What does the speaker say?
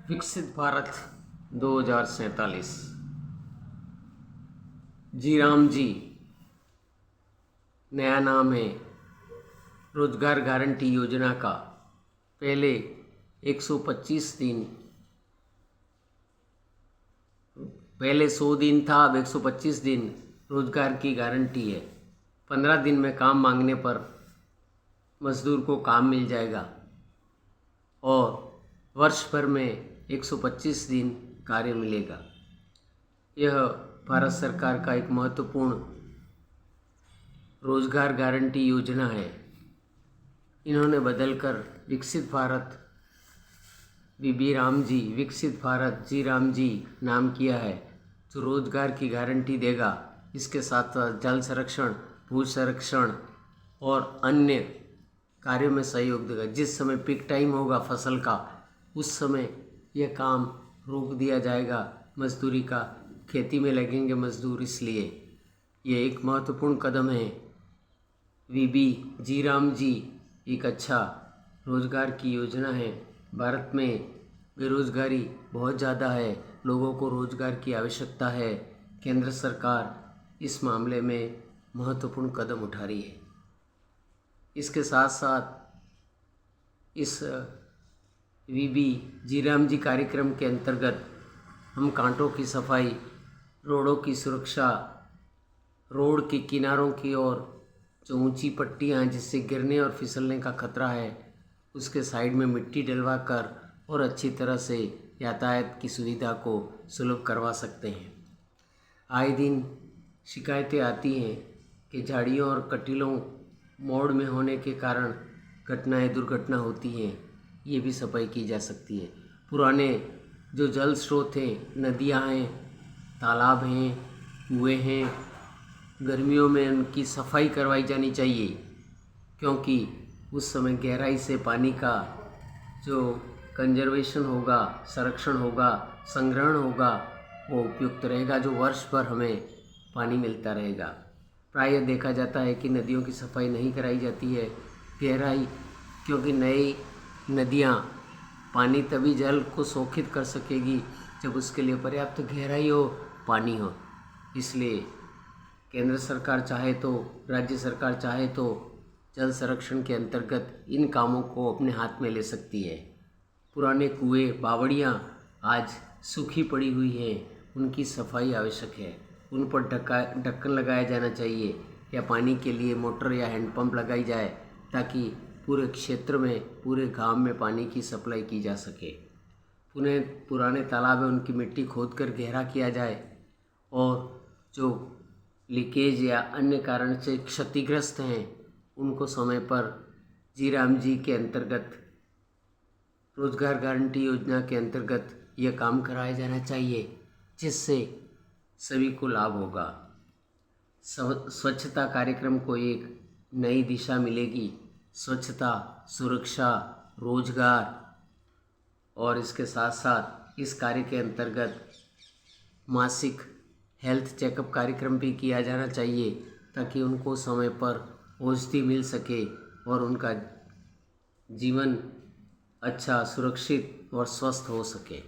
विकसित भारत 2047। जी राम जी नया नाम है रोजगार गारंटी योजना का। पहले 125 दिन, पहले 100 दिन था, अब 125 दिन रोजगार की गारंटी है। 15 दिन में काम मांगने पर मजदूर को काम मिल जाएगा और वर्ष भर में 125 दिन कार्य मिलेगा। यह भारत सरकार का एक महत्वपूर्ण रोजगार गारंटी योजना है। इन्होंने बदलकर विकसित भारत वीबी राम जी, विकसित भारत जी राम जी नाम किया है, जो रोजगार की गारंटी देगा। इसके साथ साथ जल संरक्षण, भू संरक्षण और अन्य कार्यों में सहयोग देगा। जिस समय पीक टाइम होगा फसल का, उस समय यह काम रोक दिया जाएगा मजदूरी का। खेती में लगेंगे मजदूर, इसलिए ये एक महत्वपूर्ण कदम है। वीबी जी राम जी एक अच्छा रोजगार की योजना है। भारत में बेरोजगारी बहुत ज़्यादा है, लोगों को रोजगार की आवश्यकता है। केंद्र सरकार इस मामले में महत्वपूर्ण कदम उठा रही है। इसके साथ साथ इस वीबी जी राम जी कार्यक्रम के अंतर्गत हम कांटों की सफाई, रोडों की सुरक्षा, रोड के किनारों की ओर जो ऊंची पट्टियां हैं जिससे गिरने और फिसलने का खतरा है, उसके साइड में मिट्टी डलवा कर और अच्छी तरह से यातायात की सुविधा को सुलभ करवा सकते हैं। आए दिन शिकायतें आती हैं कि झाड़ियों और कटीलों मोड़ में होने के कारण दुर्घटना होती हैं। ये भी सफाई की जा सकती है। पुराने जो जल स्रोत हैं, नदियाँ हैं, तालाब हैं, कुएँ हैं, गर्मियों में उनकी सफाई करवाई जानी चाहिए, क्योंकि उस समय गहराई से पानी का जो कंजर्वेशन होगा, संरक्षण होगा, संग्रहण होगा, वो उपयुक्त रहेगा, जो वर्ष भर हमें पानी मिलता रहेगा। प्रायः देखा जाता है कि नदियों की सफाई नहीं कराई जाती है। गहराई, क्योंकि नई नदियाँ पानी तभी जल को शोषित कर सकेगी जब उसके लिए पर्याप्त गहराई हो, पानी हो। इसलिए केंद्र सरकार चाहे तो, राज्य सरकार चाहे तो जल संरक्षण के अंतर्गत इन कामों को अपने हाथ में ले सकती है। पुराने कुएं, बावड़ियाँ आज सूखी पड़ी हुई हैं, उनकी सफाई आवश्यक है। उन पर ढक्कन लगाया जाना चाहिए या पानी के लिए मोटर या हैंडपंप लगाई जाए, ताकि पूरे क्षेत्र में, पूरे गांव में पानी की सप्लाई की जा सके। पुराने तालाब है, उनकी मिट्टी खोद कर गहरा किया जाए और जो लीकेज या अन्य कारण से क्षतिग्रस्त हैं उनको समय पर जी राम जी के अंतर्गत, रोजगार गारंटी योजना के अंतर्गत यह काम कराया जाना चाहिए, जिससे सभी को लाभ होगा। स्वच्छता कार्यक्रम को एक नई दिशा मिलेगी। स्वच्छता, सुरक्षा, रोजगार, और इसके साथ साथ इस कार्य के अंतर्गत मासिक हेल्थ चेकअप कार्यक्रम भी किया जाना चाहिए, ताकि उनको समय पर औषधि मिल सके और उनका जीवन अच्छा, सुरक्षित और स्वस्थ हो सके।